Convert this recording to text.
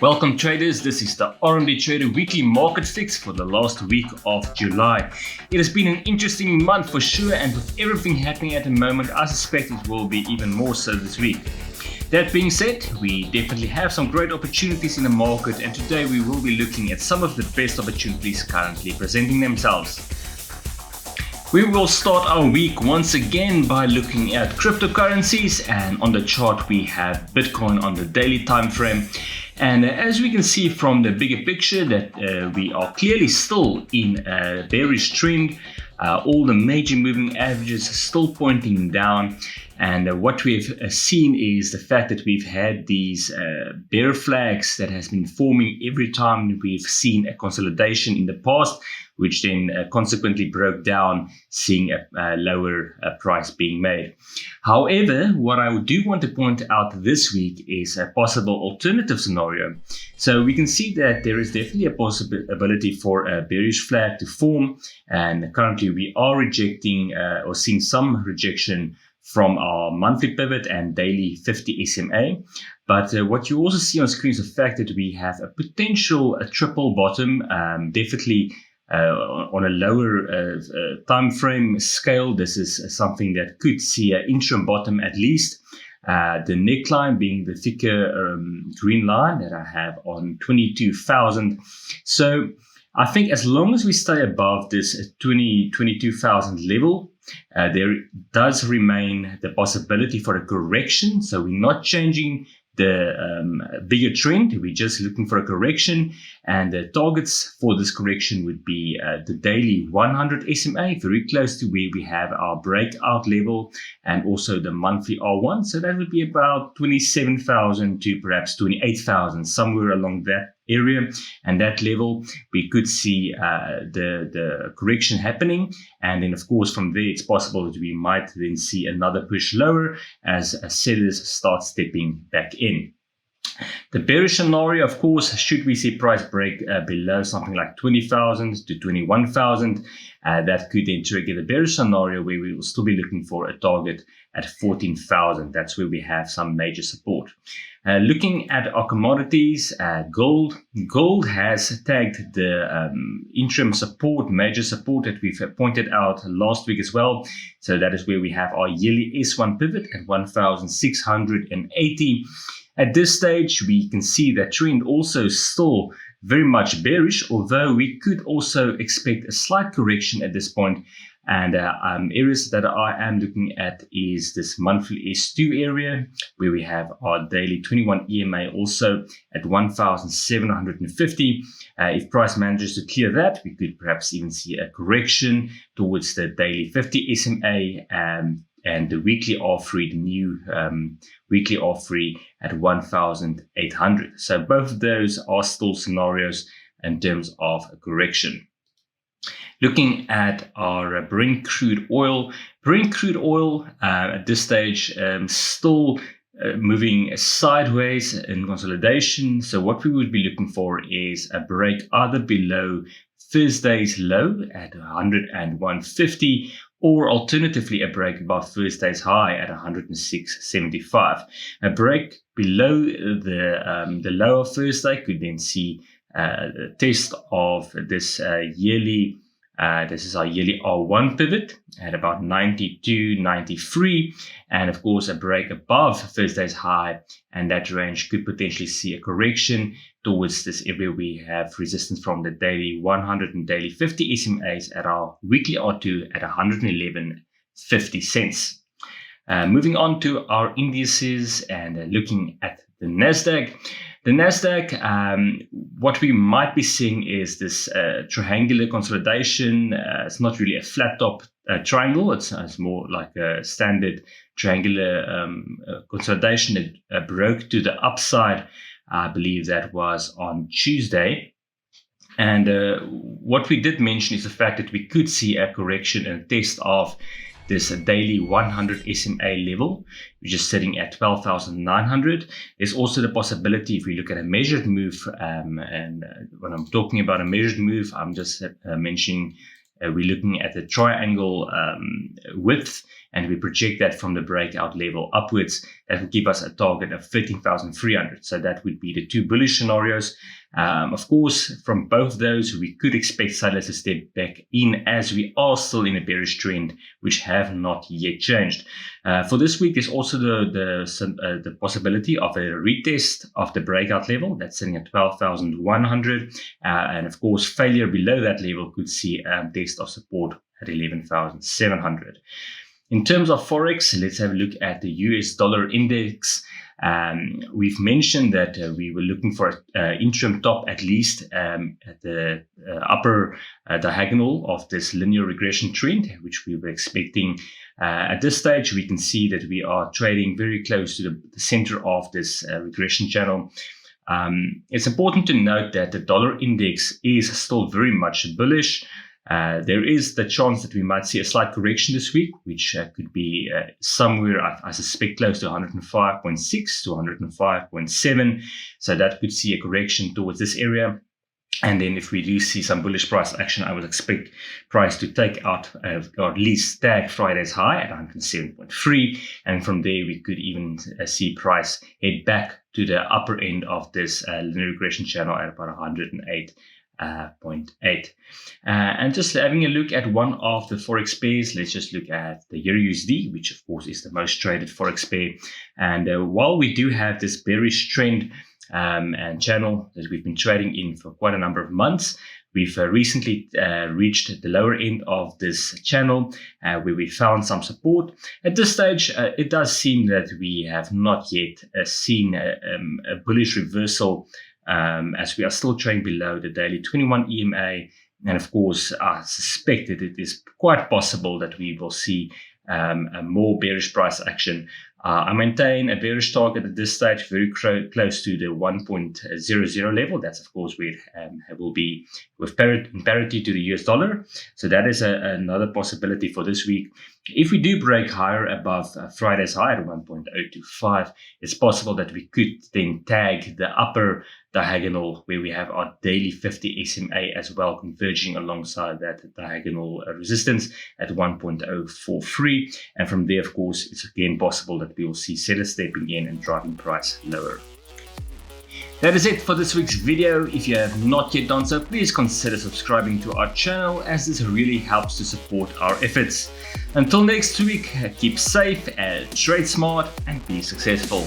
Welcome traders, this is the RMDTRADER weekly market fix for the last week of July. It has been an interesting month for sure, and with everything happening at the moment, I suspect it will be even more so this week. That being said, we definitely have some great opportunities in the market, and today we will be looking at some of the best opportunities currently presenting themselves. We will start our week once again by looking at cryptocurrencies, and on the chart we have Bitcoin on the daily time frame. And as we can see from the bigger picture that we are clearly still in a bearish trend. All the major moving averages are still pointing down. And what we've seen is the fact that we've had these bear flags that has been forming every time we've seen a consolidation in the past, which then consequently broke down, seeing a lower price being made. However, what I do want to point out this week is a possible alternative scenario. So we can see that there is definitely a possibility for a bearish flag to form, and currently we are rejecting or seeing some rejection from our monthly pivot and daily 50 SMA. But what you also see on screen is the fact that we have a potential triple bottom, definitely on a lower time frame scale. This is something that could see an interim bottom at least. The neckline being the thicker green line that I have on 22,000. So I think as long as we stay above this 22,000 level, there does remain the possibility for a correction. So we're not changing the bigger trend, we're just looking for a correction, and the targets for this correction would be the daily 100 SMA, very close to where we have our breakout level, and also the monthly R1. So that would be about 27,000 to perhaps 28,000, somewhere along that area, and that level we could see the correction happening. And then of course from there it's possible that we might then see another push lower as sellers start stepping back in. The bearish scenario, of course, should we see price break below something like 20,000 to 21,000, that could then trigger the bearish scenario where we will still be looking for a target at 14,000. That's where we have some major support. Looking at our commodities, gold has tagged the interim support, major support that we've pointed out last week as well. So that is where we have our yearly S1 pivot at 1,680. At this stage, we can see that trend also still very much bearish, although we could also expect a slight correction at this point. And areas that I am looking at is this monthly S2 area, where we have our daily 21 EMA also at 1,750. If price manages to clear that, we could perhaps even see a correction towards the daily 50 SMA and the weekly R3, the new weekly R3 at 1,800. So both of those are still scenarios in terms of a correction. Looking at our Brent crude oil, at this stage still moving sideways in consolidation. So what we would be looking for is a break either below Thursday's low at 101.50, or alternatively a break above Thursday's high at 106.75. A break below the low of Thursday could then see a test of this yearly. This is our yearly R1 pivot at about 92.93, and of course a break above Thursday's high, and that range could potentially see a correction towards this area. We have resistance from the daily 100 and daily 50 SMAs at our weekly R2 at 111.50 cents. Moving on to our indices and looking at the NASDAQ. The NASDAQ, what we might be seeing is this triangular consolidation. It's not really a flat top triangle. It's more like a standard triangular consolidation that broke to the upside. I believe that was on Tuesday. And what we did mention is the fact that we could see a correction and a test of this daily 100 SMA level, which is sitting at 12,900. There's also the possibility, if we look at a measured move, and when I'm talking about a measured move, I'm just mentioning we're looking at the triangle width, and we project that from the breakout level upwards. That will give us a target of 13,300. So that would be the two bullish scenarios. Of course, from both those, we could expect sellers to step back in, as we are still in a bearish trend, which have not yet changed. For this week, there's also the possibility of a retest of the breakout level that's sitting at 12,100, and of course, failure below that level could see a test of support at 11,700. In terms of Forex, let's have a look at the US dollar index. We've mentioned that we were looking for an interim top at least at the upper diagonal of this linear regression trend, which we were expecting. At this stage, we can see that we are trading very close to the center of this regression channel. It's important to note that the dollar index is still very much bullish. There is the chance that we might see a slight correction this week, which could be somewhere, I suspect, close to 105.6 to 105.7. So that could see a correction towards this area. And then if we do see some bullish price action, I would expect price to take out or at least tag Friday's high at 107.3. And from there, we could even see price head back to the upper end of this linear regression channel at about 108.8. And just having a look at one of the Forex pairs, let's just look at the EURUSD, which of course is the most traded Forex pair. And while we do have this bearish trend and channel that we've been trading in for quite a number of months, we've recently reached the lower end of this channel where we found some support. At this stage, it does seem that we have not yet seen a bullish reversal, as we are still trading below the daily 21 EMA. And of course, I suspect that it is quite possible that we will see a more bearish price action. I maintain a bearish target at this stage, very close to the 1.00 level. That's of course where it will be with parity to the US dollar. So that is another possibility for this week. If we do break higher above Friday's high at 1.025, it's possible that we could then tag the upper diagonal where we have our daily 50 SMA as well, converging alongside that diagonal resistance at 1.043. And from there, of course, it's again possible that we will see sellers stepping in and driving price lower. That is it for this week's video. If you have not yet done so, please consider subscribing to our channel, as this really helps to support our efforts. Until next week, keep safe, trade smart, and be successful.